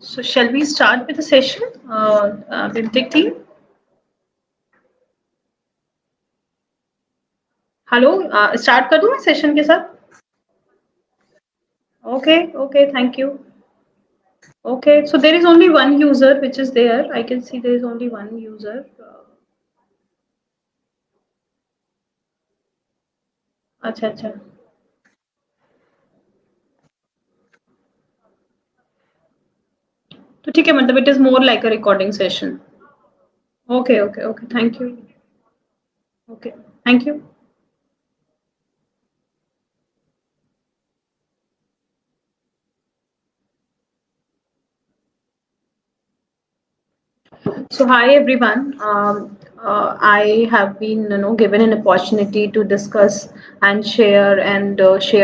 So shall we start with the session? BIMTECH team. Hello start कर दूँ मैं session के साथ. Okay, thank you. Okay, so there is only one user which is there. I can see there is only one user. अच्छा अच्छा. तो ठीक है मतलब it is more like a recording session. Okay, thank you. Okay, thank you. So hi everyone. I have been given an opportunity to discuss and share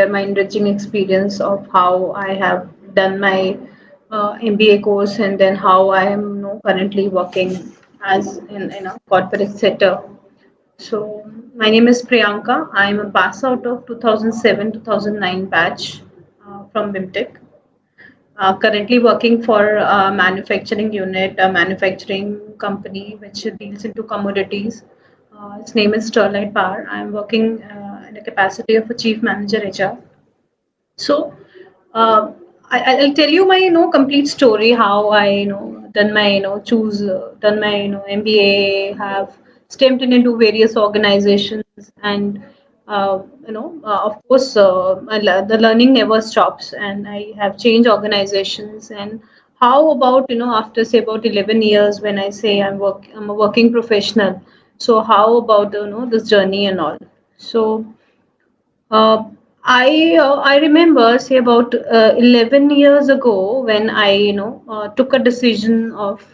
my enriching experience of how I have done my MBA course and then how I am currently working as in a corporate sector. So my name is Priyanka. I am a pass out of 2007 2009 batch from BIMTECH. Currently working for a manufacturing unit, a manufacturing company which deals into commodities. Its name is Sterlite Power. I'm working in the capacity of a chief manager HR. So uh, I'll tell you my complete story how I done my choose done my MBA, have stepped in into various organizations, and of course the learning never stops, and I have changed organizations. And how about after say about 11 years, when I say I'm a working professional, so how about this journey and all. So uh, I remember say about 11 years ago when I took a decision of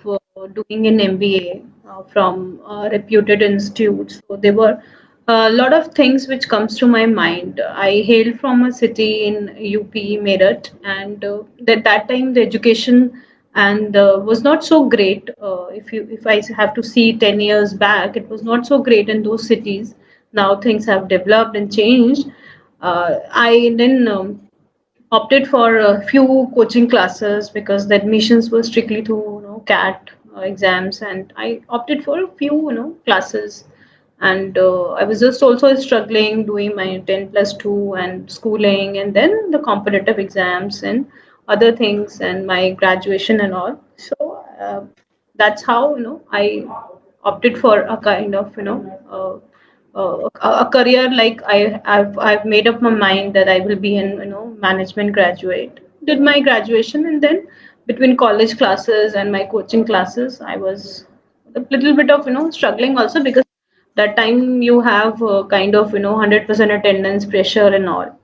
doing an MBA from reputed institutes. So there were a lot of things which comes to my mind. I hail from a city in UP Meerut, and at that time the education and was not so great. If I have to see 10 years back, it was not so great in those cities. Now things have developed and changed. I then opted for a few coaching classes because the admissions were strictly through CAT exams, and I opted for a few classes. And I was just also struggling doing my 10 plus 2 and schooling, and then the competitive exams and other things, and my graduation and all. So that's how I opted for a kind of a career like I've made up my mind that I will be an management graduate. Did my graduation, and then between college classes and my coaching classes, I was a little bit of struggling also, because that time you have kind of 100% attendance pressure and all.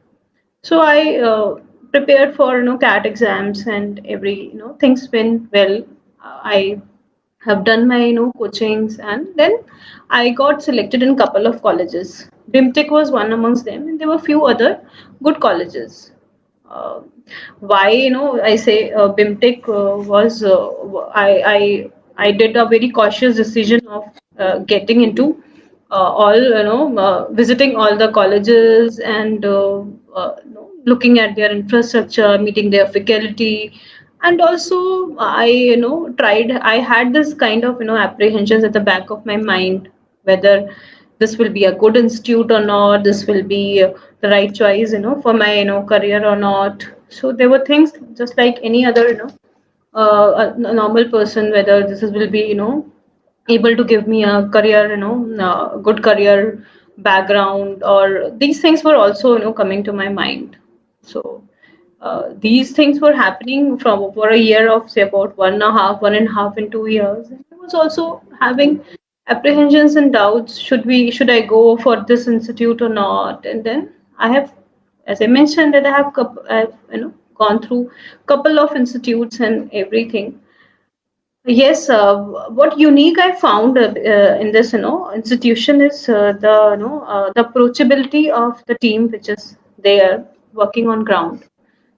So I prepared for CAT exams, and every things went well. I have done my coachings, and then I got selected in couple of colleges. BIMTECH was one amongst them, and there were few other good colleges. Uh, why I say BIMTECH was I did a very cautious decision of getting into all visiting all the colleges, and looking at their infrastructure, meeting their faculty. And also I tried, I had this kind of apprehensions at the back of my mind, whether this will be a good institute or not, this will be the right choice for my career or not. So there were things just like any other a normal person, whether this will be able to give me a career, good career background, or these things were also coming to my mind. So these things were happening from over a year of say about 1.5 and 2 years. I was also having apprehensions and doubts. Should I go for this institute or not? And then I have, as I mentioned, that I've gone through couple of institutes and everything. Yes, what unique I found in this institution is the approachability of the team which is there working on ground.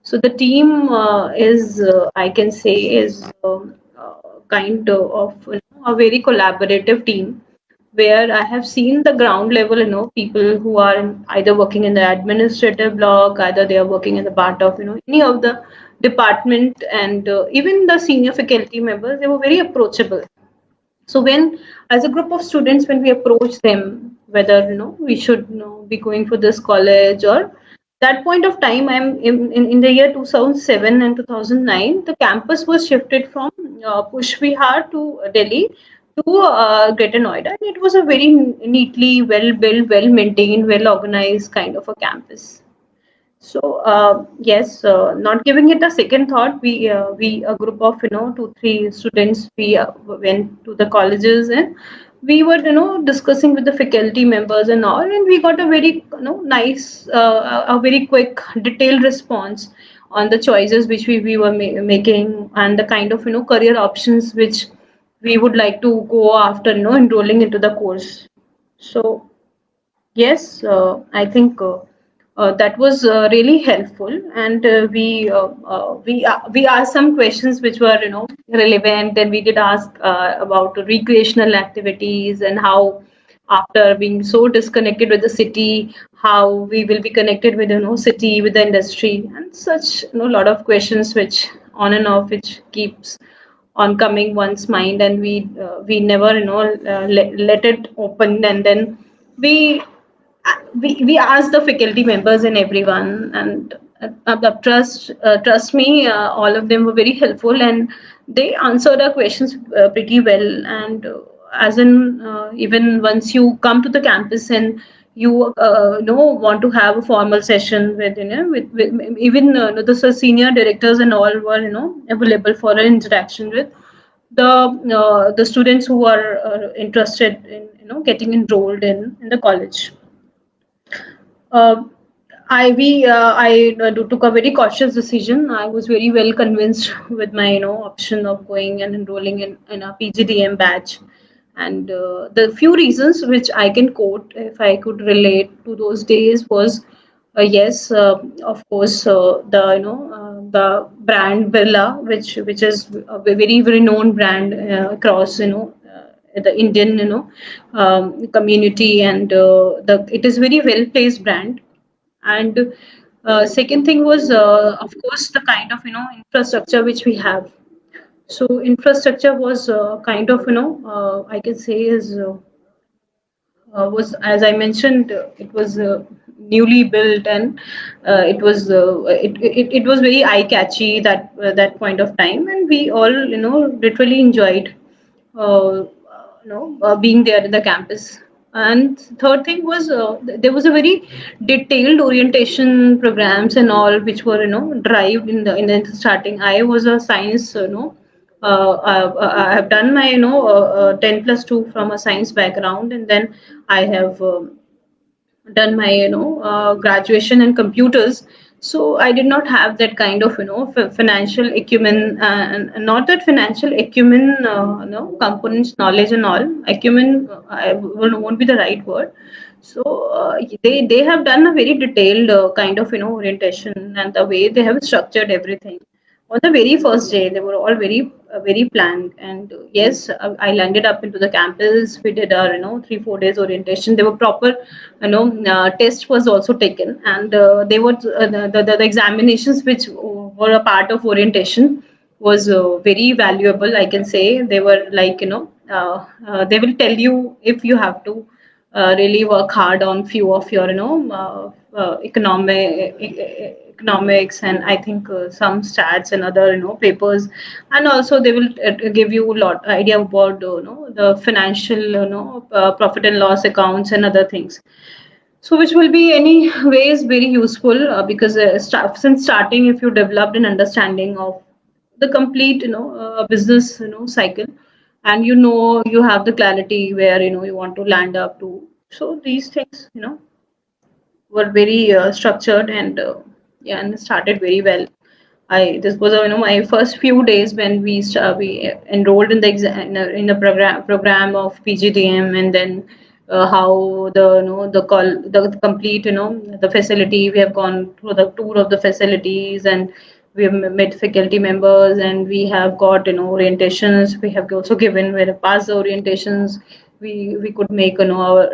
So the team is I can say is kind of a very collaborative team, where I have seen the ground level, people who are either working in the administrative block, either they are working in the part of, any of the department, and even the senior faculty members, they were very approachable. So when, as a group of students, when we approach them, whether we should be going for this college or that point of time, I'm in the year 2007 and 2009, the campus was shifted from Push Vihar to Delhi to Greater Noida, and it was a very neatly, well built, well maintained, well organized kind of a campus. So yes, not giving it a second thought, we a group of 2 3 students, we went to the colleges, and we were discussing with the faculty members and all, and we got a very nice, a very quick, detailed response on the choices which we were making, and the kind of career options which we would like to go after enrolling into the course. So yes, I think that was really helpful, and we asked some questions which were relevant, and we did ask about recreational activities and how, after being so disconnected with the city, how we will be connected with city, with the industry, and such lot of questions which on and off, which keeps on coming one's mind, and we never let it open, and then we we asked the faculty members and everyone, and trust me, all of them were very helpful, and they answered our questions pretty well. And as in, even once you come to the campus and you want to have a formal session with with even the senior directors and all were available for an interaction with the students who are interested in getting enrolled in the college. uh, I took a very cautious decision. I was very well convinced with my option of going and enrolling in a PGDM batch, and the few reasons which I can quote, if I could relate to those days, was yes, of course, the brand Birla, which is a very renowned brand across the Indian community, and the it is very well placed brand. And second thing was, of course, the kind of infrastructure which we have. So infrastructure was kind of I can say is was, as I mentioned, it was newly built, and it was very eye catchy that point of time, and we all literally enjoyed being there in the campus. And third thing was, there was a very detailed orientation programs and all, which were derived in the starting. I was a science, I have done my 10+2 from a science background, and then I have done my graduation in computers. So I did not have that kind of financial acumen, and not that financial acumen, components knowledge and all. Acumen, won't be the right word. So they have done a very detailed kind of orientation, and the way they have structured everything on the very first day. They were all very planned. And yes, I landed up into the campus. We did our 3 4 days orientation. They were proper, test was also taken, and they were the examinations which were a part of orientation was very valuable, I can say. They were like, they will tell you if you have to really work hard on few of your economics, and I think some stats and other papers. And also they will give you a lot idea about the financial profit and loss accounts and other things, so which will be any ways very useful, because since starting, if you developed an understanding of the complete business cycle, and you have the clarity where you want to land up to. So these things were very structured, and yeah, and started very well. I This was my first few days when we enrolled in the in the program of PGDM, and then how the the complete the facility, we have gone through the tour of the facilities, and we have met faculty members, and we have got orientations. We have also given, we have passed the orientations. we could make our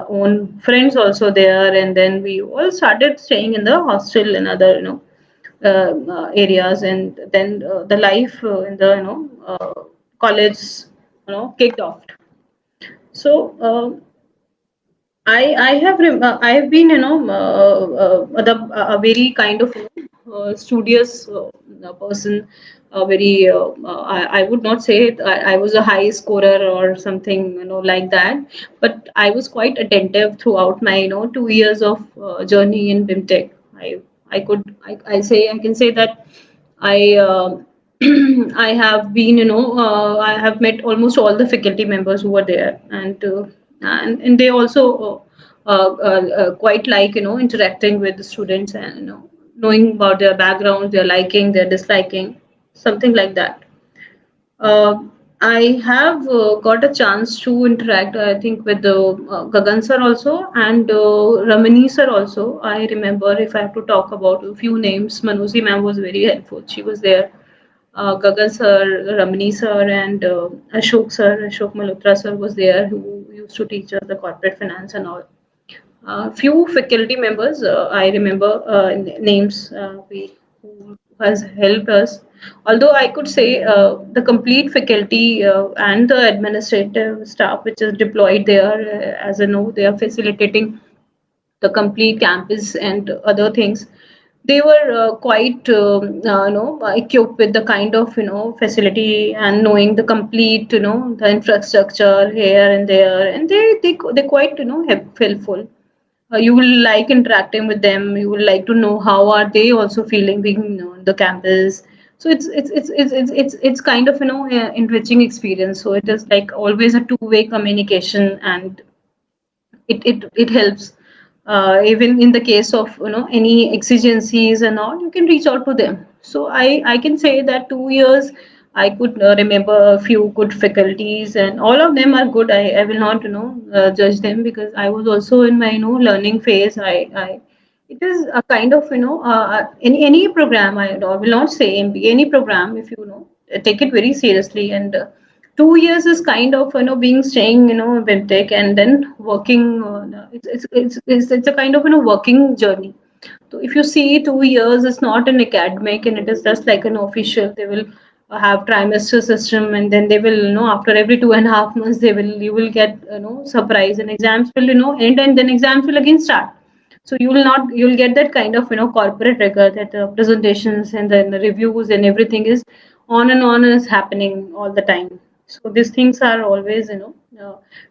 own friends also there, and then we all started staying in the hostel and other areas, and then the life in the college kicked off. So I have been a very kind of studious person, very I would not say I was a high scorer or something like that, but I was quite attentive throughout my 2 years of journey in BIMTech. I can say that I I have been, I have met almost all the faculty members who were there, and they also quite like interacting with the students, and knowing about their backgrounds, their liking, their disliking, something like that. Uh, I have got a chance to interact, I think, with Gagan sir also, and Ramani sir also. I remember, if I have to talk about a few names, Manusi ma'am was very helpful. She was there. Gagan sir, Ramani sir, and Ashok Malhotra sir was there, who used to teach us the corporate finance and all. Few faculty members I remember names who has helped us. Although I could say the complete faculty and the administrative staff which is deployed there, as I know, they are facilitating the complete campus and other things. They were quite equipped with the kind of facility, and knowing the complete the infrastructure here and there, and they quite helpful. You will like interacting with them, you will like to know how are they also feeling being on the campus. So it's kind of enriching experience. So it is like always a two-way communication, and it helps. Even in the case of any exigencies and all, you can reach out to them. So I can say that 2 years I could remember a few good faculties, and all of them are good. I will not judge them, because I was also in my learning phase. I It is a kind of any program. I will not say MBA, any program, if you take it very seriously. And 2 years is kind of being staying BIMTech, and then working. It's a kind of working journey. So if you see 2 years, it's not an academic, and it is just like an official. They will have trimester system, and then they will after every 2.5 months they will you will get surprise, and exams will end, and then exams will again start. So you'll get that kind of corporate record, that the presentations and then the reviews and everything is on is happening all the time. So these things are always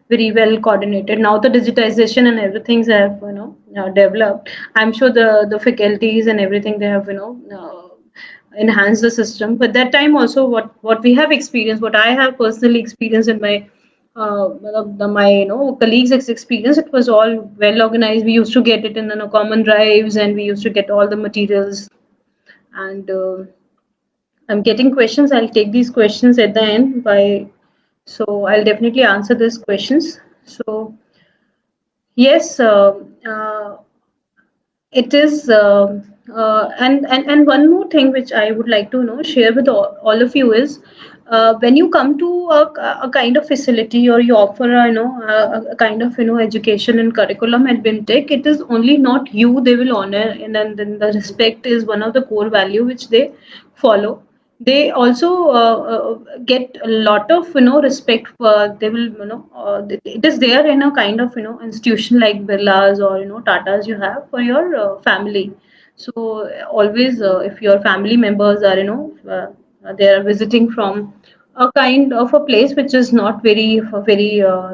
very well coordinated. Now the digitization and everything have developed. I'm sure the faculties and everything, they have enhanced the system. But that time also, what we have experienced, what I have personally experienced in my my colleagues' experience, it was all well organized. We used to get it in common drives, and we used to get all the materials. And I'm getting questions. I'll take these questions at the end. So I'll definitely answer these questions. So yes, it is, and one more thing which I would like to share with all of you is, when you come to a kind of facility, or you offer a kind of education and curriculum at BIMTech, it is only not you they will honor, and then the respect is one of the core value which they follow. They also get a lot of respect for, they will it is there in a kind of institution like Birlas or Tatas you have for your family. So always, if your family members are they are visiting from a kind of a place which is not very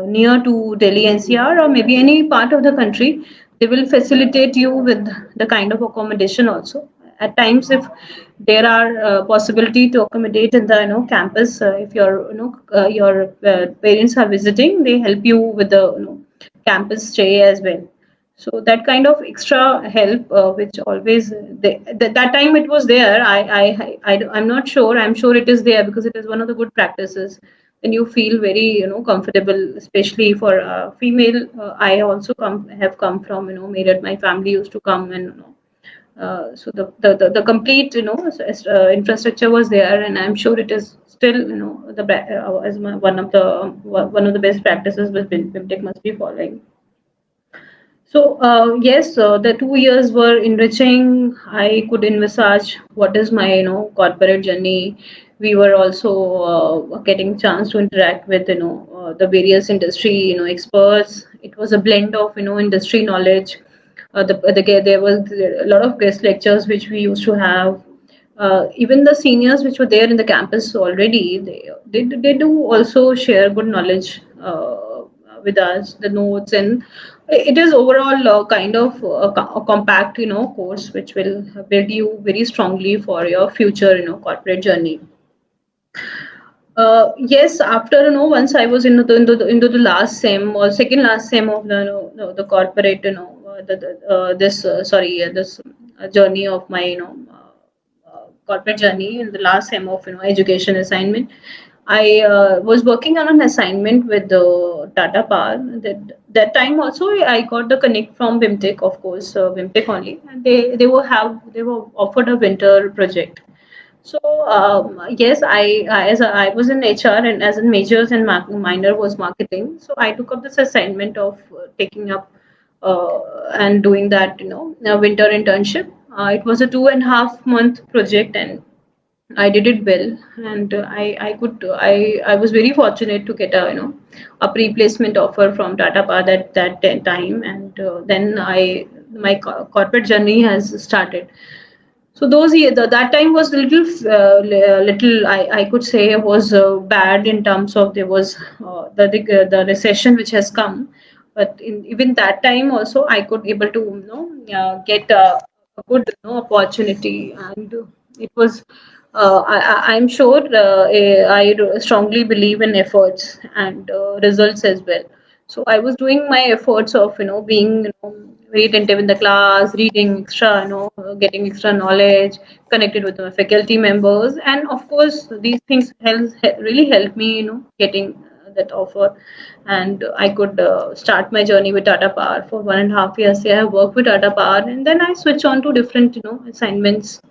near to Delhi NCR, or maybe any part of the country, they will facilitate you with the kind of accommodation also. At times, if there are possibility to accommodate in the campus, if your parents are visiting, they help you with the campus stay as well. So that kind of extra help, which always that time it was there. I'm not sure. I'm sure it is there, because it is one of the good practices. And you feel very comfortable, especially for female. I also have come from Meerut. My family used to come, and So the complete infrastructure was there, and I'm sure it is still as one of the best practices which BIMTech must be following. So, yes, the 2 years were enriching. I could envisage what is my, corporate journey. We were also getting chance to interact with, the various industry, experts. It was a blend of, industry knowledge. There was a lot of guest lectures which we used to have. Even the seniors which were there in the campus already, they do also share good knowledge with us, the notes, and it is overall kind of a compact, course which will build you very strongly for your future, corporate journey. Yes, after once I was into the last sem or second last sem of the the corporate, this sorry this journey of my corporate journey in the last sem of education assignment. I was working on an assignment with the Tata Power. That time also I got the connect from BIMTECH, of course, BIMTECH only, and they were offered a winter project. So yes, I was in HR and as in majors and minor was marketing. So I took up this assignment of taking up and doing that a winter internship. It was a 2.5 month project, and I did it well, and I was very fortunate to get a a pre-placement offer from Tata Power that time, and then I my corporate journey has started. So those years, that time was little I could say was bad in terms of there was the recession which has come, but even that time also I could able to get a good opportunity, and it was I'm sure I strongly believe in efforts and results as well. So I was doing my efforts of being very attentive in the class, reading extra, getting extra knowledge, connected with the faculty members, and of course these things really helped me, getting that offer, and I could start my journey with Tata Power for 1.5 years. Yeah, I have worked with Tata Power, and then I switch on to different, assignments.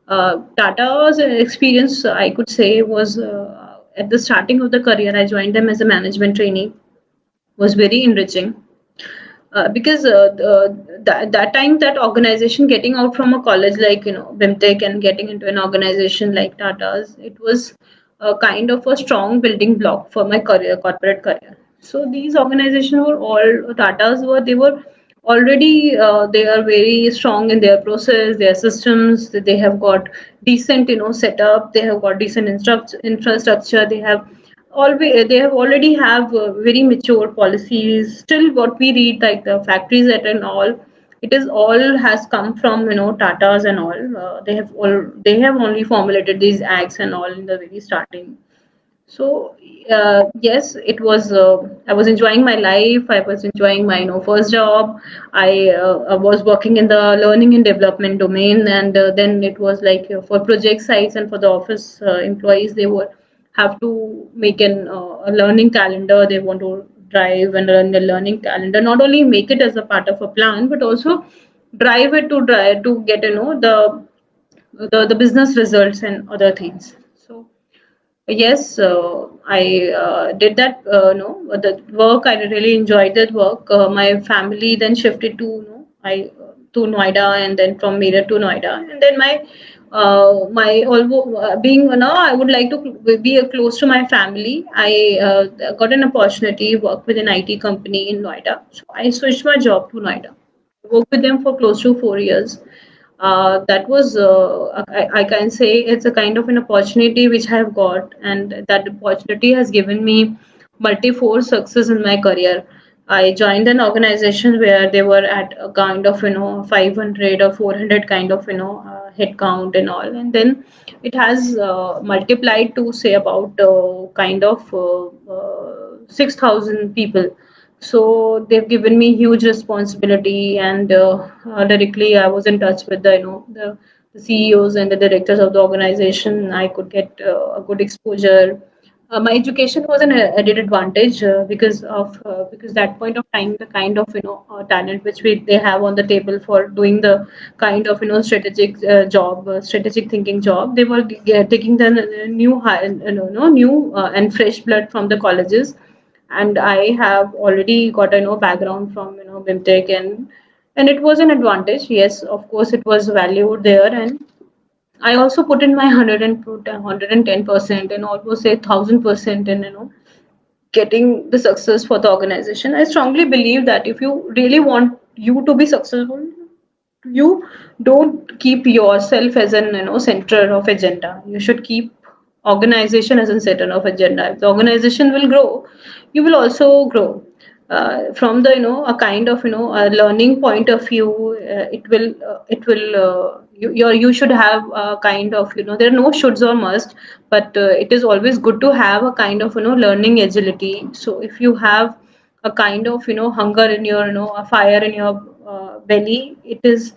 Tata's experience, I could say, was at the starting of the career. I joined them as a management trainee. Was very enriching because that time that organization getting out from a college like BIMTech and getting into an organization like Tata's, it was a kind of a strong building block for my career, corporate career. So these organizations were all Tata's were they were already they are very strong in their process, their systems. They have got decent setup. They have got decent infrastructure. They have already have very mature policies. Still what we read like the factories that and all, it is all has come from Tatas and all. They have only formulated these acts and all in the very starting. So yes, it was. I was enjoying my life. I was enjoying my first job. I was working in the learning and development domain, and then it was like for project sites and for the office employees, they would have to make a learning calendar. They want to drive and run the learning calendar. Not only make it as a part of a plan, but also drive to get the business results and other things. So yes, I did that. No, the work I really enjoyed that work. My family then shifted to to Noida, and then from Meerut to Noida, and then my although being now I would like to be close to my family. I got an opportunity work with an IT company in Noida, so I switched my job to Noida. Worked with them for close to 4 years. That was I can say it's a kind of an opportunity which I have got, and that opportunity has given me multi-fold success in my career. I joined an organization where they were at a kind of 500 or 400 kind of head count and all, and then it has multiplied to say about kind of 6,000 people. So they've given me huge responsibility, and directly I was in touch with the CEOs and the directors of the organization. I could get a good exposure. my education was an added advantage because that point of time the kind of talent which they have on the table for doing the kind of strategic job strategic thinking job, they were taking the new high, new and fresh blood from the colleges. And I have already got a background from BIMTECH, and it was an advantage. Yes, of course it was valued there, and I also put in my 110% and almost say 1,000% in getting the success for the organization. I strongly believe that if you really want you to be successful, you don't keep yourself as an center of agenda. You should keep organization as a center of agenda. If the organization will grow, you will also grow. From the a kind of a learning point of view, you should have a kind of there are no shoulds or must, but it is always good to have a kind of learning agility. So if you have a kind of hunger in your a fire in your belly, it is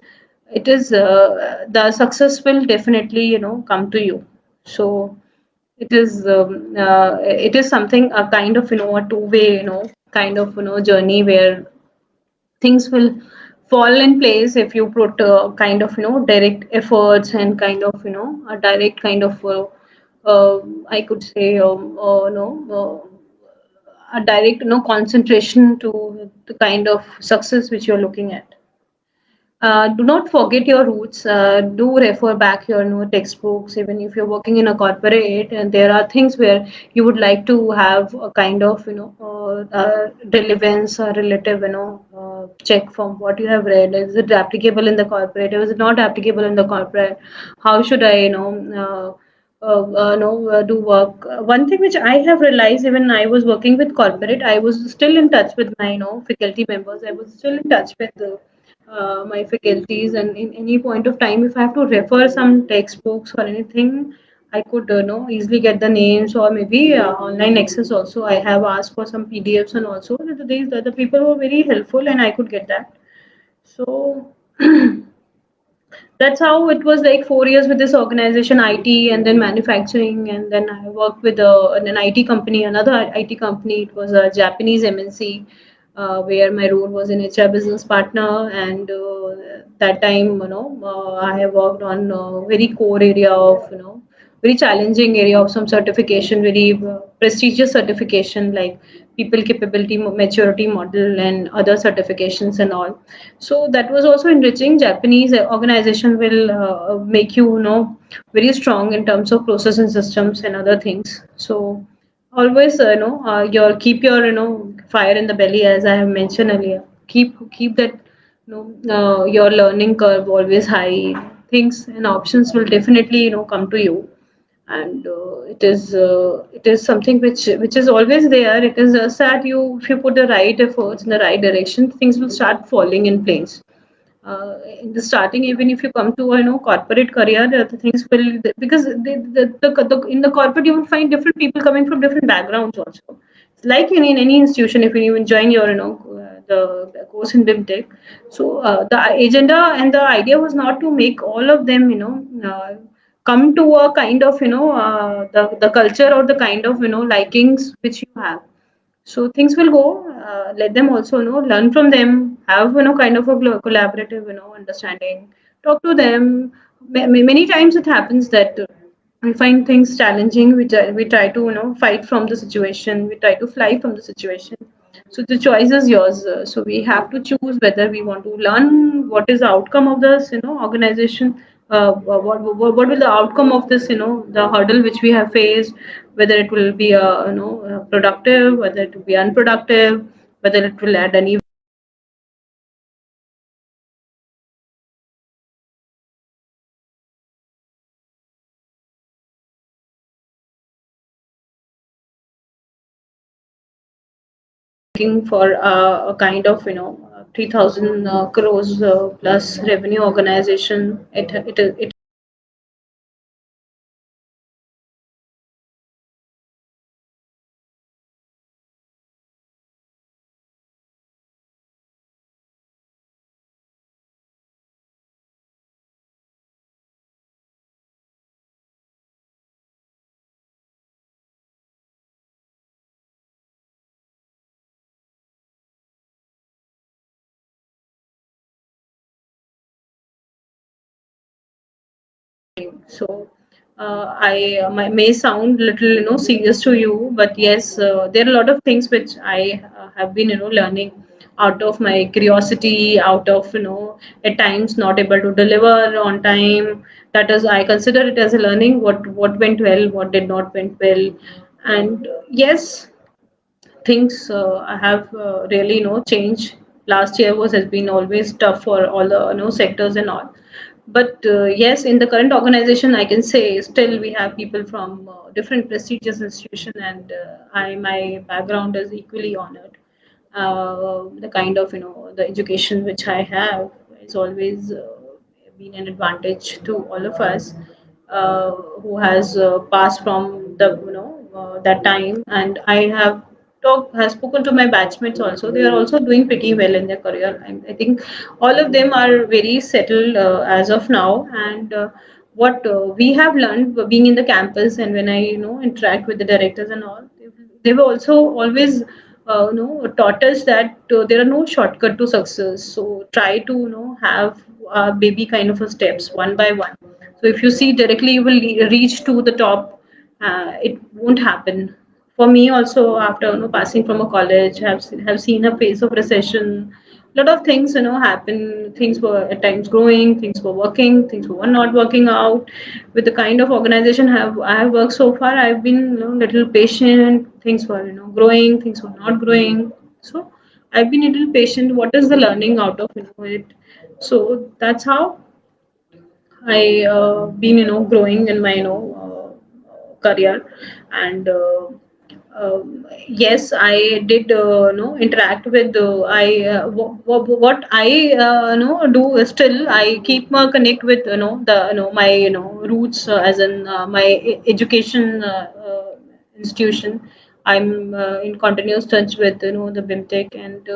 the success will definitely come to you. So it is something a kind of a two-way kind of journey where things will fall in place if you put kind of direct efforts and kind of a direct kind of uh, I could say no a direct concentration to the kind of success which you're looking at. Do not forget your roots. Do refer back your textbooks. Even if you're working in a corporate, and there are things where you would like to have a kind of relevance or relative check from what you have read. Is it applicable in the corporate? Is it not applicable in the corporate? How should I do work? One thing which I have realized, even I was working with corporate, I was still in touch with my faculty members. I was still in touch with the my faculties, and in any point of time if I have to refer some textbooks or anything, I could easily get the names, or maybe online access also. I have asked for some PDFs, and also the people were very helpful and I could get that. So that's how it was like 4 years with this organization, IT, and then manufacturing, and then I worked with an IT company, another IT company. It was a Japanese MNC, where my role was an HR business partner, and that time, I have worked on a very core area of, very challenging area of some certification, very prestigious certification like people capability maturity model and other certifications and all. So that was also enriching. Japanese organization will make you, very strong in terms of process and systems and other things. So always your keep your fire in the belly, as I have mentioned earlier. Keep that your learning curve always high. Things and options will definitely come to you, and it is something which is always there. It is that you if you put the right efforts in the right direction, things will start falling in place. In the starting, even if you come to a corporate career, the things will, because in the corporate you will find different people coming from different backgrounds also. It's like in any institution, if you join your the course in BIMTech. So the agenda and the idea was not to make all of them come to a kind of the culture or the kind of likings which you have. So things will go, let them also learn from them, have kind of a collaborative understanding, talk to them. Many times it happens that we find things challenging, we try to fight from the situation, we try to fly from the situation. So the choice is yours. So we have to choose whether we want to learn what is the outcome of this organization, what will the outcome of this the hurdle which we have faced, whether it will be productive, whether it will be unproductive, whether it will add any looking for a kind of 3,000 crores plus revenue organization. It So may sound little serious to you, but yes, there are a lot of things which I have been learning out of my curiosity, out of at times not able to deliver on time. That is, I consider it as a learning. What went well, what did not went well, and yes, things have really changed. Last year was has been always tough for all the sectors and all, but yes, in the current organization I can say still we have people from different prestigious institution, and I my background is equally honored. The kind of the education which I have is always been an advantage to all of us who has passed from the that time. And I have has spoken to my batchmates also. They are also doing pretty well in their career. I think all of them are very settled as of now. And what we have learned being in the campus, and when I interact with the directors and all, they were also always taught us that there are no shortcut to success. So try to have baby kind of a steps one by one. So if you see directly you will reach to the top, it won't happen. For me also, after passing from a college, have seen a phase of recession. A lot of things happen. Things were at times growing, things were working, things were not working out. With the kind of organization have I have worked so far, I've been little patient. Things were growing, things were not growing. So I've been a little patient. What is the learning out of it? So that's how I been growing in my career. And yes, I did interact with what I do is still I keep my connect with the my roots, as in my education institution. I'm in continuous touch with the BIMTECH, and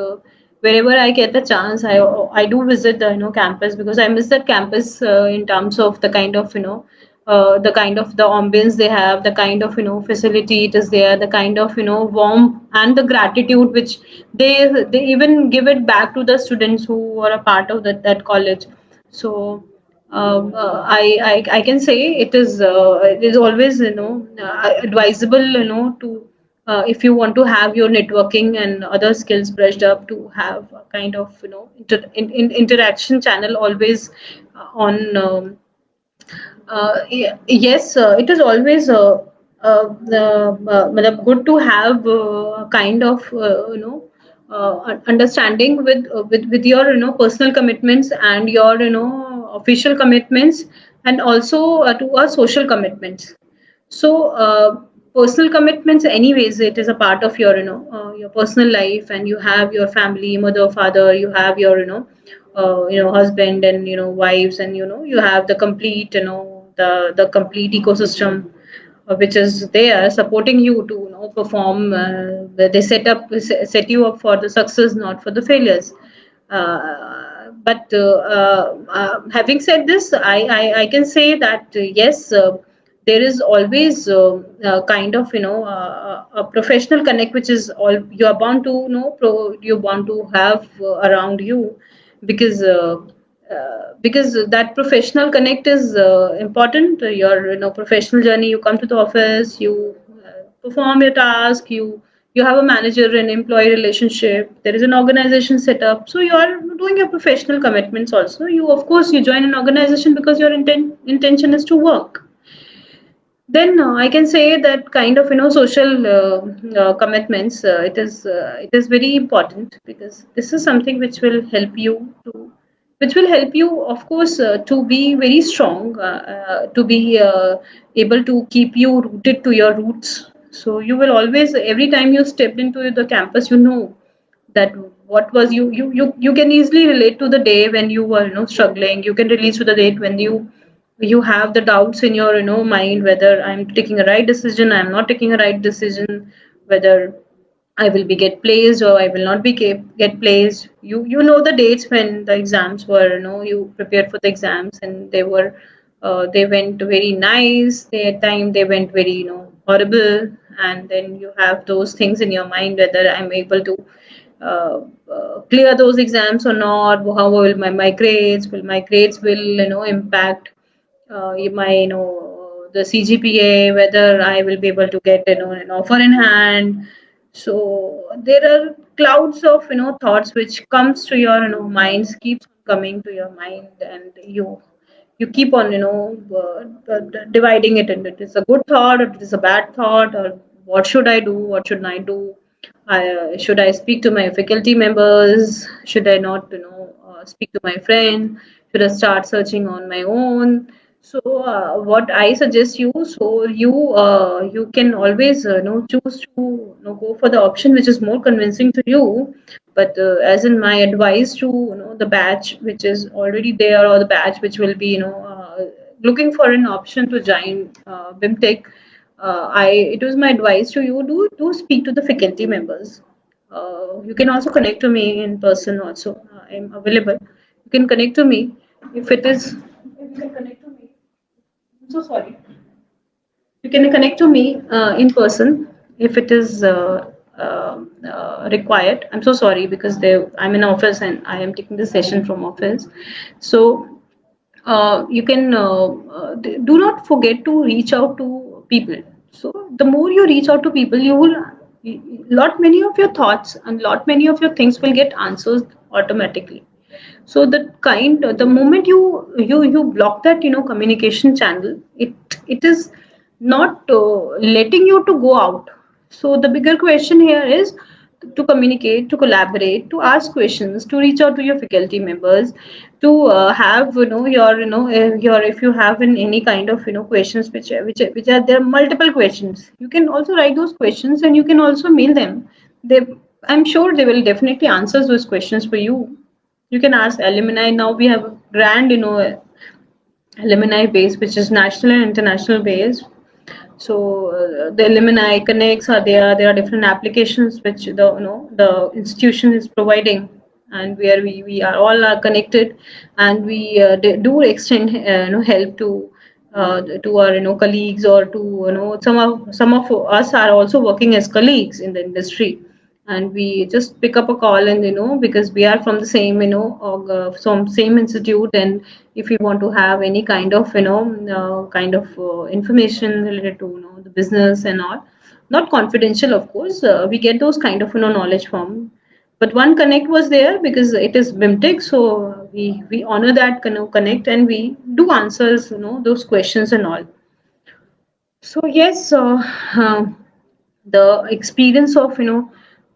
wherever I get the chance, I do visit the campus, because I miss that campus in terms of the kind of the kind of the ambience they have, the kind of facility it is there, the kind of warmth and the gratitude which they even give it back to the students who are a part of that college. So I can say it is always advisable to if you want to have your networking and other skills brushed up, to have a kind of interaction channel always on yes, it is always matlab good to have kind of understanding with your personal commitments and your official commitments, and also to our social commitments. So personal commitments, anyways, it is a part of your your personal life, and you have your family, mother, father, you have your husband and wives, and you have the complete the complete ecosystem which is there supporting you to perform. They set you up for the success, not for the failures. But having said this, I can say that yes, there is always kind of a professional connect which is all you are bound to you're bound to have around you, because because that professional connect is important. Your professional journey, you come to the office, you perform your task, you have a manager and employee relationship, there is an organization set up, so you are doing your professional commitments also. You, of course, you join an organization because your intention is to work. Then I can say that kind of social commitments, it is very important, because this is something which will help you to which will help you, of course, to be very strong, to be able to keep you rooted to your roots. So you will always, every time you step into the campus, that what was you can easily relate to the day when you were struggling. You can relate to the date when you have the doubts in your mind, whether I'm taking a right decision, I'm not taking a right decision, whether I will be get placed or I will not be get placed. You know the dates when the exams were, you prepared for the exams, and they went very nice. Their time they went very horrible, and then you have those things in your mind, whether I'm able to clear those exams or not. How will my grades will impact my the CGPA, whether I will be able to get an offer in hand. So there are clouds of thoughts which comes to your minds, keeps coming to your mind, and you keep on dividing it into it is a good thought or it is a bad thought, or what should I do, what should I do. Should I speak to my faculty members, should I not speak to my friend, should I start searching on my own. So what I suggest you, so you can always choose to go for the option which is more convincing to you. But as in my advice to the batch which is already there, or the batch which will be looking for an option to join BIMTech, I it was my advice to you, do speak to the faculty members. You can also connect to me in person also. I'm available. You can connect to me if it is. If you can connect to me. I'm so sorry. You can connect to me in person if it is required. I'm so sorry because I'm in office and I am taking the session from office. So you can do not forget to reach out to people. So the more you reach out to people, you will lot many of your thoughts and lot many of your things will get answers automatically. So the moment you block that communication channel, it is not letting you to go out. So the bigger question here is to communicate, to collaborate, to ask questions, to reach out to your faculty members, to have your, if you have any kind of questions which are, there are multiple questions, you can also write those questions and you can also mail them. They, I'm sure they will definitely answer those questions for you. You can ask alumni. Now we have a grand alumni base which is national and international base. So the alumni connects are there. There are different applications which the institution is providing, and where we are all are connected, and we do extend help to our colleagues, or to some of us are also working as colleagues in the industry, and we just pick up a call, and because we are from the same some same institute, and if we want to have any kind of information related to the business and all, not confidential of course, we get those kind of knowledge from. But one connect was there because it is BIMTech, so we honor that connect, and we do answers those questions and all. So yes, the experience of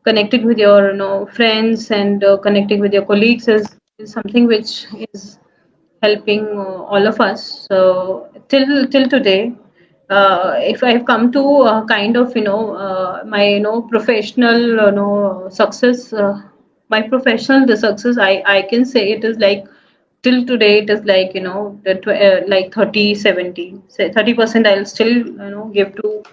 connecting with your friends and connecting with your colleagues is something which is helping all of us. So till today, if I've come to kind of my professional success, my professional the success, I can say it is like till today it is like like 30/70, say 30% I'll still give to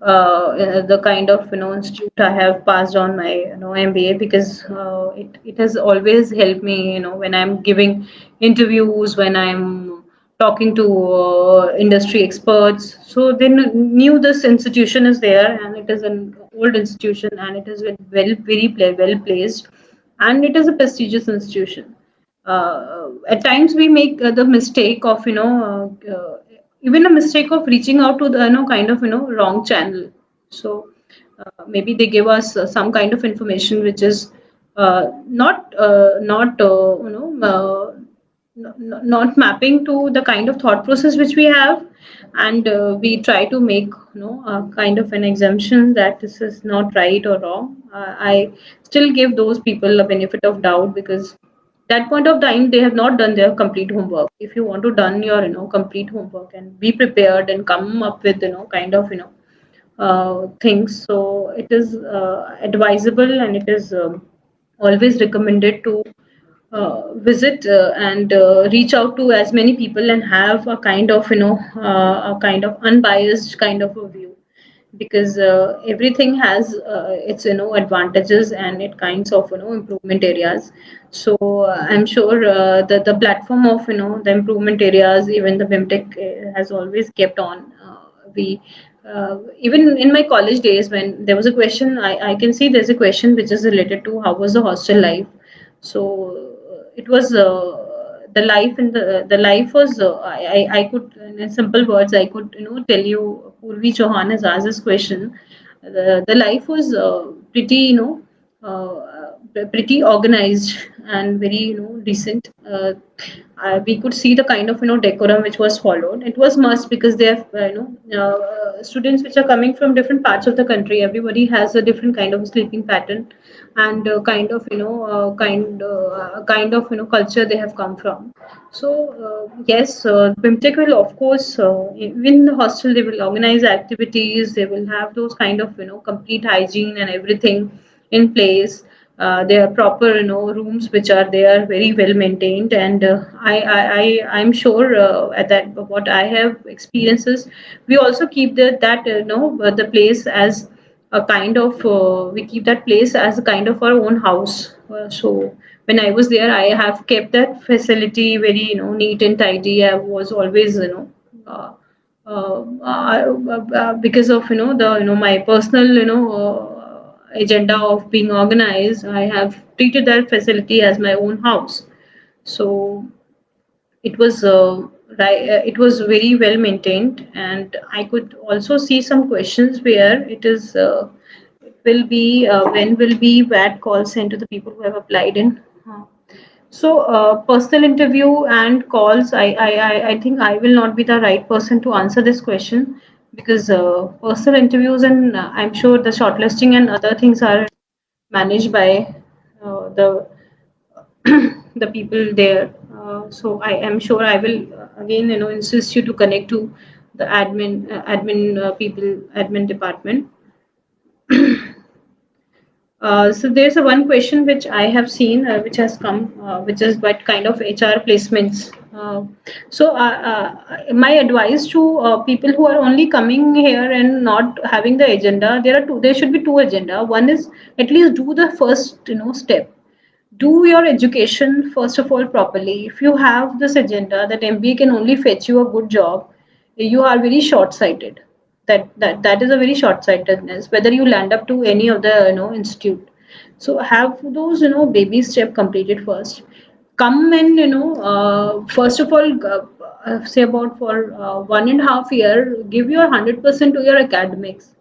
the kind of institute I have passed on my MBA, because it has always helped me when I'm giving interviews, when I'm talking to industry experts, so they knew this institution is there, and it is an old institution, and it is well placed, and it is a prestigious institution. At times we make the mistake of even a mistake of reaching out to the kind of wrong channel. So maybe they give us some kind of information which is not not mapping to the kind of thought process which we have, and we try to make a kind of an exemption that this is not right or wrong. I still give those people a benefit of doubt, because that point of time they have not done their complete homework. If you want to done your complete homework and be prepared and come up with kind of things, so it is advisable, and it is always recommended to visit and reach out to as many people and have a kind of a kind of unbiased kind of a view, because everything has its advantages and it kinds of improvement areas. So I'm sure the platform of the improvement areas, even the BIMTech has always kept on. We Even in my college days, when there was a question, I can see there's a question which is related to how was the hostel life. So it was the life was I could, in simple words, I could tell you. Purvi Chauhan has asked this question. The life was pretty pretty organized and very decent. We could see the kind of decorum which was followed. It was must because they have students which are coming from different parts of the country. Everybody has a different kind of sleeping pattern and kind of culture they have come from. So yes, BIMTech will of course in the hostel they will organize activities. They will have those kind of complete hygiene and everything in place. There are proper rooms which are there very well maintained, and I'm sure at that what I have experiences, we also keep that the place as a kind of we keep that place as a kind of our own house. So when I was there, I have kept that facility very neat and tidy. I was always uh, because of the my personal agenda of being organized. I have treated that facility as my own house. So it was it was very well maintained, and I could also see some questions where it will be when will be VAT call sent to the people who have applied in. So personal interview and calls, I think I will not be the right person to answer this question because personal interviews and I'm sure the shortlisting and other things are managed by the the people there. So I am sure I will again insist you to connect to the admin people, admin department. So there's a one question which I have seen, which has come, which is what kind of HR placements. My advice to people who are only coming here and not having the agenda, there are two. There should be two agenda. One is at least do the first step. Do your education first of all properly. If you have this agenda that MBA can only fetch you a good job, you are very short-sighted. That is a very short-sightedness. Whether you land up to any of the institute, so have those baby step completed first. Come and first of all say about for 1.5 year, give your 100% to your academics.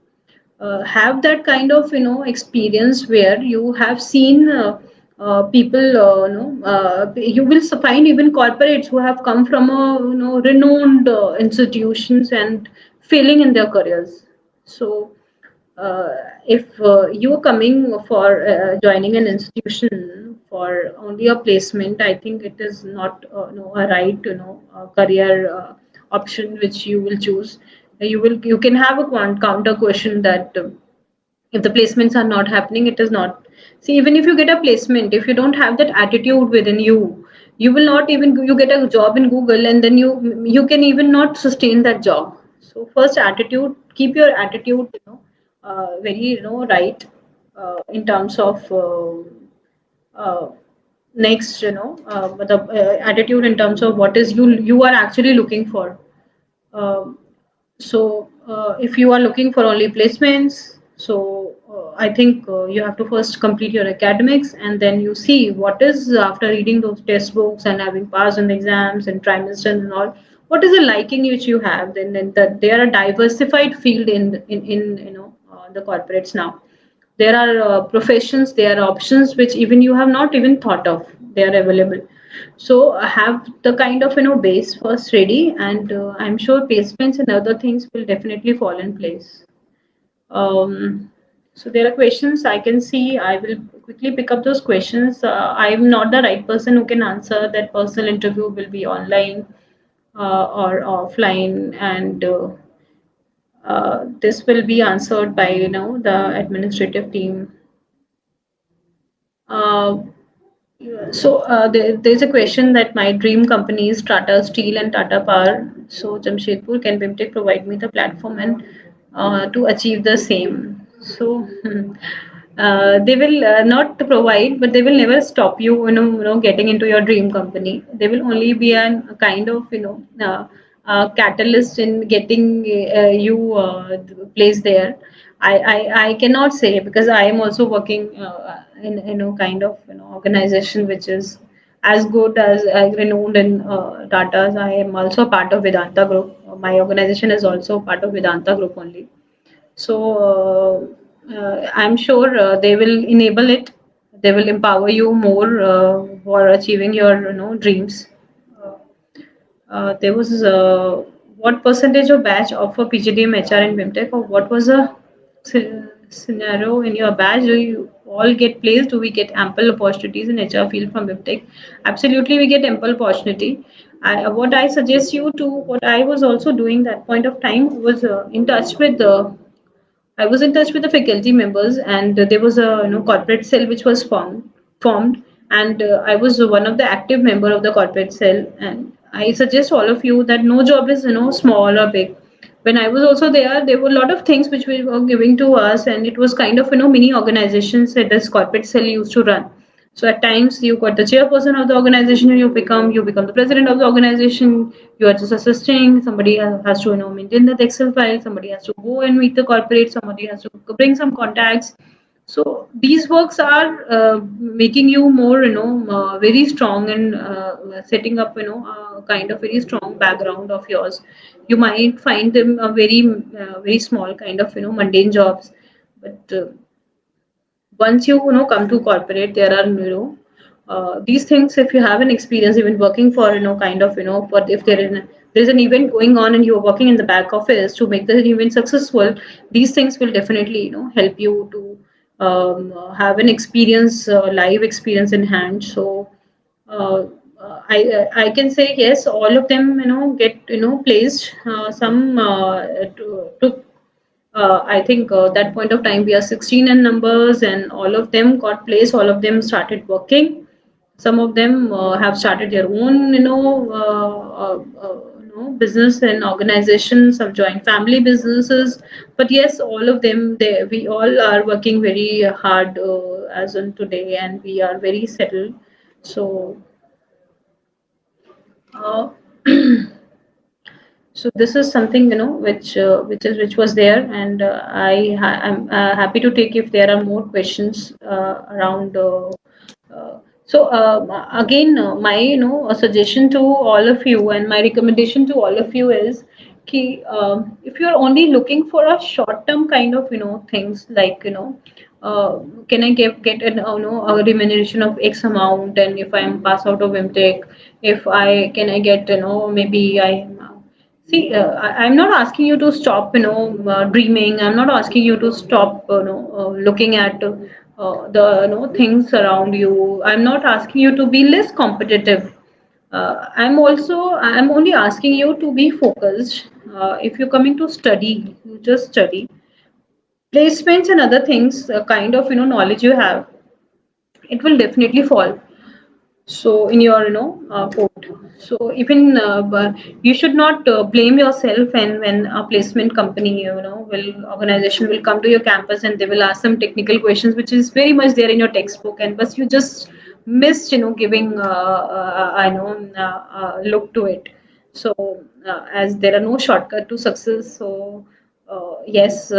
Have that kind of experience where you have seen people you will find even corporates who have come from a renowned institutions and failing in their careers. So if you are coming for joining an institution for only a placement, I think it is not a right career option which you will choose. You can have a counter question that if the placements are not happening, it is not. See, even if you get a placement, if you don't have that attitude within you, you will not even you get a job in Google and then you can even not sustain that job. So first attitude, keep your attitude very right in terms of next the attitude in terms of what is you are actually looking for. um, if you are looking for only placements, so I think you have to first complete your academics and then you see what is after reading those test books and having passed in the exams and trimesters and all, what is the liking which you have. Then they are a diversified field in the corporates now. There are professions, there are options which even you have not even thought of. They are available. So have the kind of base first ready, and I'm sure placements and other things will definitely fall in place. Um, so there are questions I can see. I will quickly pick up those questions. I'm not the right person who can answer that. Personal interview will be online or offline, and this will be answered by the administrative team. Uh, there's a question that my dream company is Tata Steel and Tata Power. So Jamshedpur, can BIMTech provide me the platform and to achieve the same? So they will not provide, but they will never stop you, getting into your dream company. They will only be a kind of, catalyst in getting you placed there. I cannot say because I am also working in kind of organization which is as good as renowned in data. I am also part of Vedanta Group. My organization is also part of Vedanta Group only. So I'm sure they will enable it. They will empower you more for achieving your dreams. Uh, there was what percentage of batch offer PGDM HR in BIMTECH, or what was the scenario in your batch? Do you all get placed? Do we get ample opportunities in HR field from BIMTECH? Absolutely, we get ample opportunity. What I suggest you to, what I was also doing that point of time was in touch with the I was in touch with the faculty members, and there was a corporate cell which was formed, and I was one of the active member of the corporate cell. And I suggest all of you that no job is small or big. When I was also there were a lot of things which we were giving to us, and it was kind of mini organizations that this corporate cell used to run. So at times you got the chairperson of the organization, you become the president of the organization. You are just assisting. Somebody has to maintain that Excel file. Somebody has to go and meet the corporate. Somebody has to bring some contacts. So these works are making you more very strong and setting up kind of very strong background of yours. You might find them a very small kind of mundane jobs, but once you come to corporate, there are these things. If you have an experience even working for kind of but if there's an event going on and you're working in the back office to make the event successful, these things will definitely help you to have an experience, live experience in hand. So uh, I can say yes, all of them get placed. Some took I think that point of time we are 16 in numbers, and all of them got placed. All of them started working. Some of them have started their own, business and organizations. Some joined family businesses. But yes, all of them, we all are working very hard as on today, and we are very settled. So. Uh, so this is something which was there, and I'm happy to take if there are more questions around. Again, my a suggestion to all of you and my recommendation to all of you is कि, if you're only looking for a short term kind of things like uh, can I get an a remuneration of X amount, and if I'm pass out of MTech, if I can I get maybe I see, I'm not asking you to stop, dreaming. I'm not asking you to stop, looking at the, things around you. I'm not asking you to be less competitive. I'm only asking you to be focused. If you're coming to study, you just study. Placements and other things, kind of, knowledge you have, it will definitely fall so in your code. So even you should not blame yourself, and when a placement company will organization will come to your campus and they will ask some technical questions which is very much there in your textbook, and but you just missed giving I know look to it. So as there are no shortcut to success, so yes,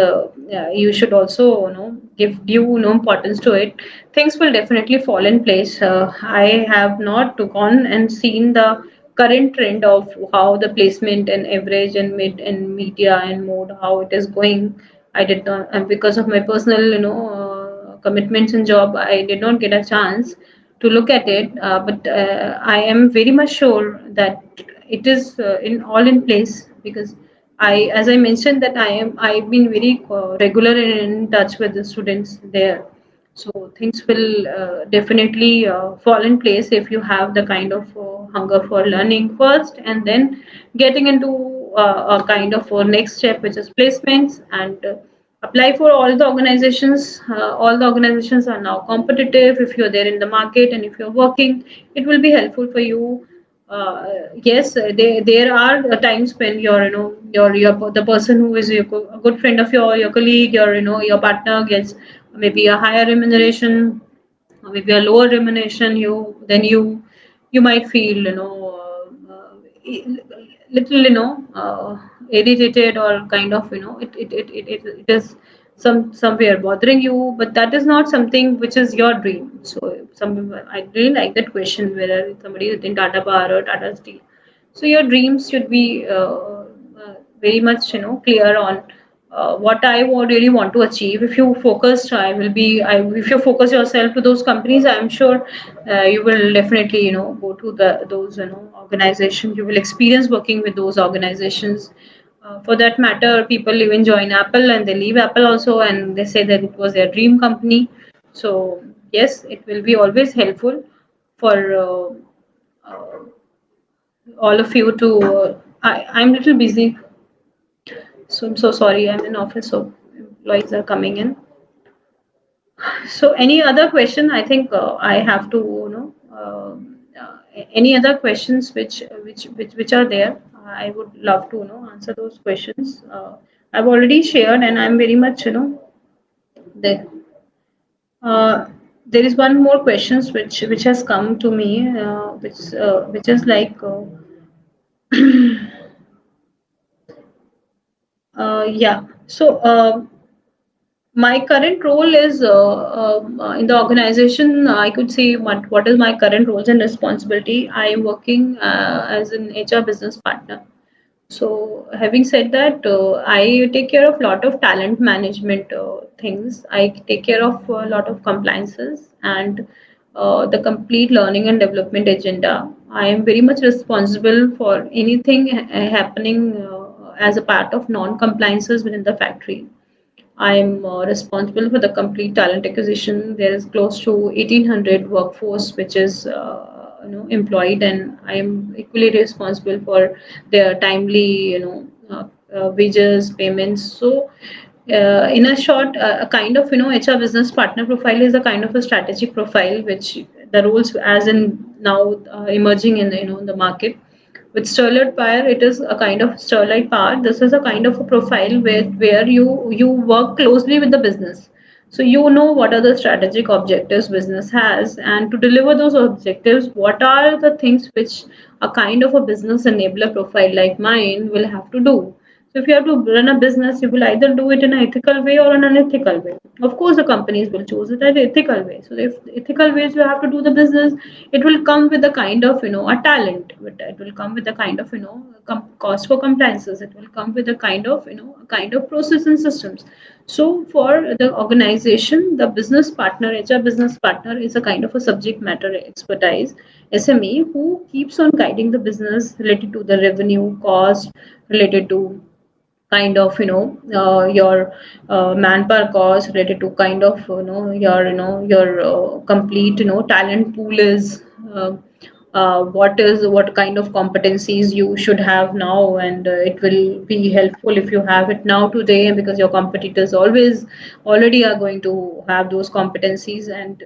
yeah, you should also give due importance to it. Things will definitely fall in place. I have not gone and seen the current trend of how the placement and average and mid and media and mode how it is going. I did not, and because of my personal commitments in job, I did not get a chance to look at it. But I am very much sure that it is in all in place because as I mentioned that I've been very regular in touch with the students there. So things will definitely fall in place if you have the kind of hunger for learning first, and then getting into a kind of next step, which is placements, and apply for all the organizations. All the organizations are now competitive. If you're there in the market and if you're working, it will be helpful for you. Yes, there are times when you're the person who is a good friend of your colleague, your partner gets maybe a higher remuneration or maybe a lower remuneration. You might feel little irritated, or kind of it is somewhere bothering you, but that is not something which is your dream. So I really like that question, whether somebody is in Tata Power or Tata Steel. So your dreams should be very much clear on what I would really want to achieve. If you focus, I will be. If you focus yourself to those companies, I'm sure you will definitely go to those organizations. You will experience working with those organizations. For that matter, people even join Apple and they leave Apple also, and they say that it was their dream company. So yes, it will be always helpful for uh, all of you to. I'm a little busy, so I'm so sorry. I'm in office, so employees are coming in. So any other question? I think I have to, any other questions which are there? I would love to, answer those questions. I've already shared, and I'm very much, there. Uh, there is one more questions which has come to me, which is like, yeah. So. My current role is in the organization. I could say what is my current roles and responsibility. I am working as an HR business partner. So, having said that, I take care of a lot of talent management things. I take care of a lot of compliances and the complete learning and development agenda. I am very much responsible for anything happening as a part of non-compliances within the factory. I'm responsible for the complete talent acquisition. There is close to 1,800 workforce which is employed, and I am equally responsible for their timely wages payments. So. In a short, a kind of HR business partner profile is a kind of a strategic profile which the roles as in now emerging in the market. With Sterlite Power, it is a kind of Sterlite Power. This is a kind of a profile where you work closely with the business. So you know what are the strategic objectives business has, and to deliver those objectives, what are the things which a kind of a business enabler profile like mine will have to do. So if you have to run a business, you will either do it in an ethical way or an unethical way. Of course, the companies will choose it as ethical way. So if ethical ways you have to do the business, it will come with a kind of a talent. It will come with a kind of cost for compliances. It will come with a kind of a kind of process and systems. So for the organization, the business partner, HR business partner is a kind of a subject matter expertise SME who keeps on guiding the business related to the revenue, cost, related to kind of your manpower cost, related to kind of your complete talent pool is what kind of competencies you should have now, and it will be helpful if you have it now today, because your competitors always already are going to have those competencies and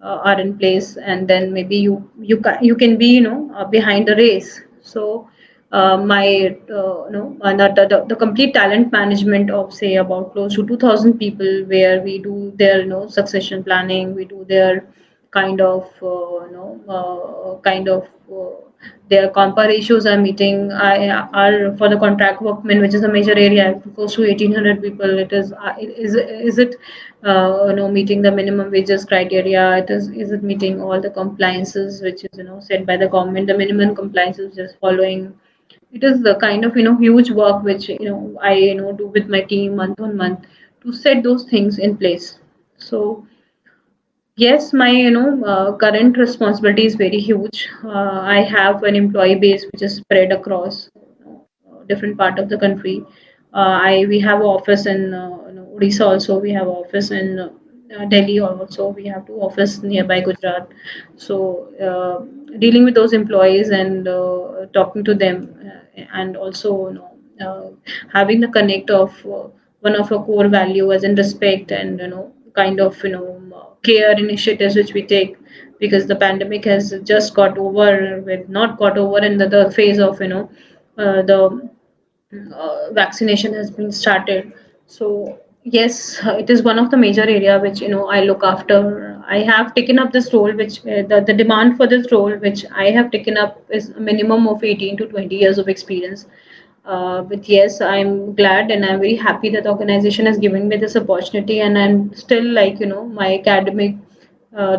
are in place, and then maybe you can be behind the race. So my the complete talent management of say about close to 2,000 people, where we do their succession planning, we do their kind of their compare ratios are meeting. I are for the contract workmen, which is a major area, close to 1,800 people. It is it meeting the minimum wages criteria? Is it meeting all the compliances which is set by the government? The minimum compliances just following. It is the kind of huge work which I do with my team month on month to set those things in place. So yes, my current responsibility is very huge. I have an employee base which is spread across different part of the country. I We have office in Odisha also. We have office in Delhi also. We have two office nearby Gujarat. So dealing with those employees and talking to them, and also having the connect of one of our core value as in respect, and kind of care initiatives which we take, because the pandemic has just got over with not got over in the phase of the vaccination has been started. So yes, it is one of the major area which I look after. I have taken up this role, which the demand for this role which I have taken up is a minimum of 18 to 20 years of experience. But yes, I'm glad and I'm very happy that the organization has given me this opportunity, and I'm still like my academic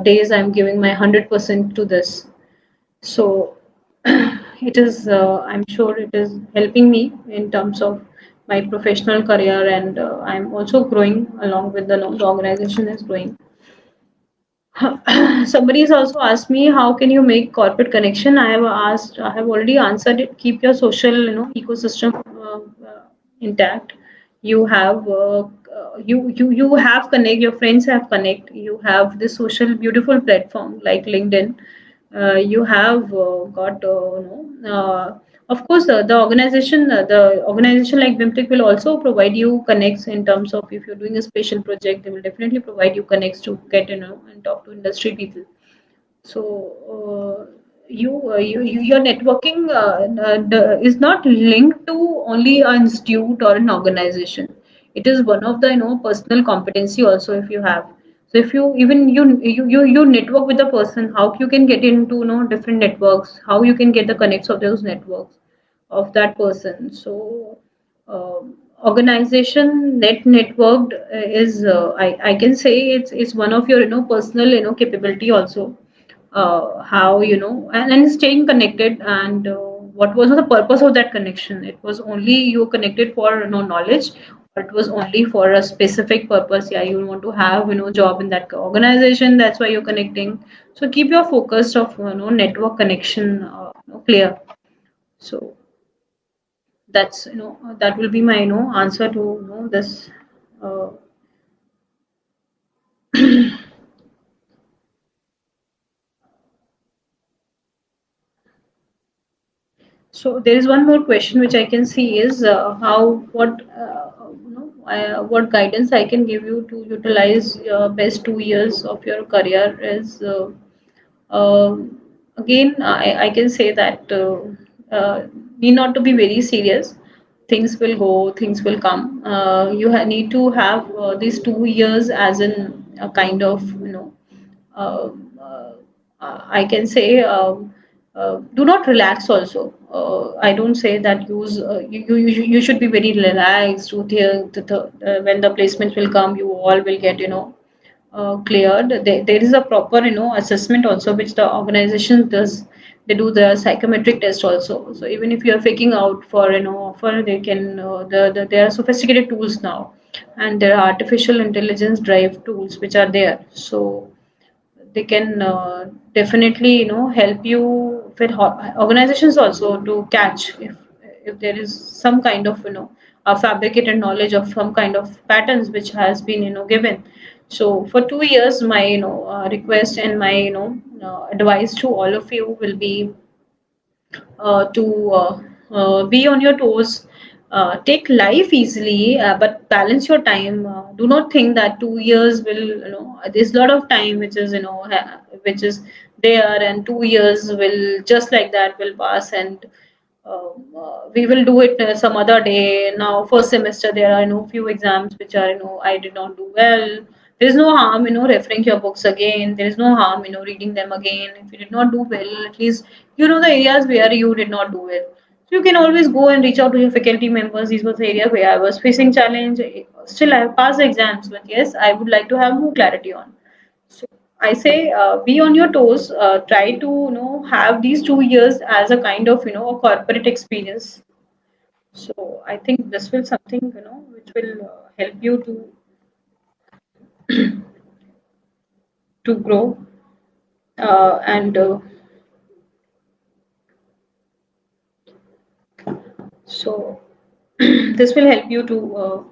days. I'm giving my 100% to this. So it is. I'm sure it is helping me in terms of my professional career, and I'm also growing along with the organization is growing. Somebody has also asked me how can you make corporate connection. I have already answered it. Keep your social ecosystem intact. You have you have connect. Your friends have connect. You have this social beautiful platform like LinkedIn. You have got of course the organization like BIMTECH will also provide you connects in terms of if you're doing a special project, they will definitely provide you connects to get and talk to industry people. So your networking is not linked to only an institute or an organization. It is one of the personal competency also if you have. So if you even you network with the person, how you can get into different networks, how you can get the connects of those networks of that person. So organization networked is I can say it's one of your personal capability also, how and staying connected, and what was the purpose of that connection. It was only you connected for knowledge, or it was only for a specific purpose. Yeah, you want to have job in that organization, that's why you're connecting. So keep your focus of network connection clear. So that's that will be my answer to this. uh, So there is one more question which I can see is how what guidance I can give you to utilize your best 2 years of your career is again I can say that need not to be very serious. Things will go, things will come. You need to have these 2 years as in a kind of uh, uh, I can say do not relax also. I don't say that you should be very relaxed with when the placements will come, you all will get cleared. There is a proper assessment also which the organization does. They do the psychometric test also. So even if you are faking out for offer, they can there are sophisticated tools now, and there are artificial intelligence drive tools which are there. So they can definitely help you with organizations also to catch if there is some kind of a fabricated knowledge of some kind of patterns which has been given. So for 2 years my request and my advice to all of you will be to be on your toes. Take life easily, but balance your time. Do not think that 2 years will, there's a lot of time which is, which is there, and 2 years will just like that will pass, and we will do it some other day. Now, first semester, there are few exams which are I did not do well. There is no harm referring your books again. There is no harm reading them again. If you did not do well, at least the areas where you did not do well. So you can always go and reach out to your faculty members. These were the area where I was facing challenge. Still, I have passed the exams, but yes, I would like to have more clarity on. So I say be on your toes. Try to have these 2 years as a kind of a corporate experience. So I think this will something which will help you to grow, and so this will help you to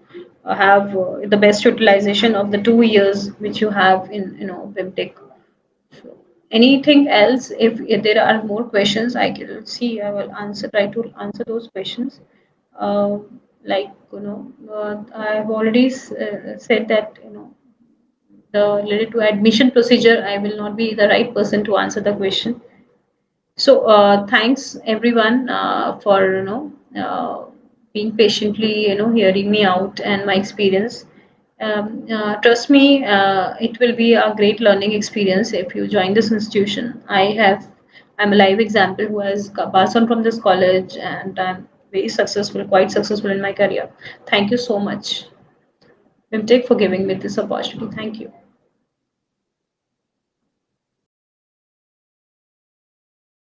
have the best utilization of the 2 years which you have in BIMTech. So anything else? If there are more questions, I can see. I will answer. Try to answer those questions. Uh, like I've already said that the related to admission procedure. I will not be the right person to answer the question. So thanks everyone for being patiently hearing me out and my experience. Trust me, it will be a great learning experience if you join this institution. I'm a live example who has passed on from this college, and I'm very successful, quite successful in my career. Thank you so much, BIMTECH, for giving me this opportunity. Thank you.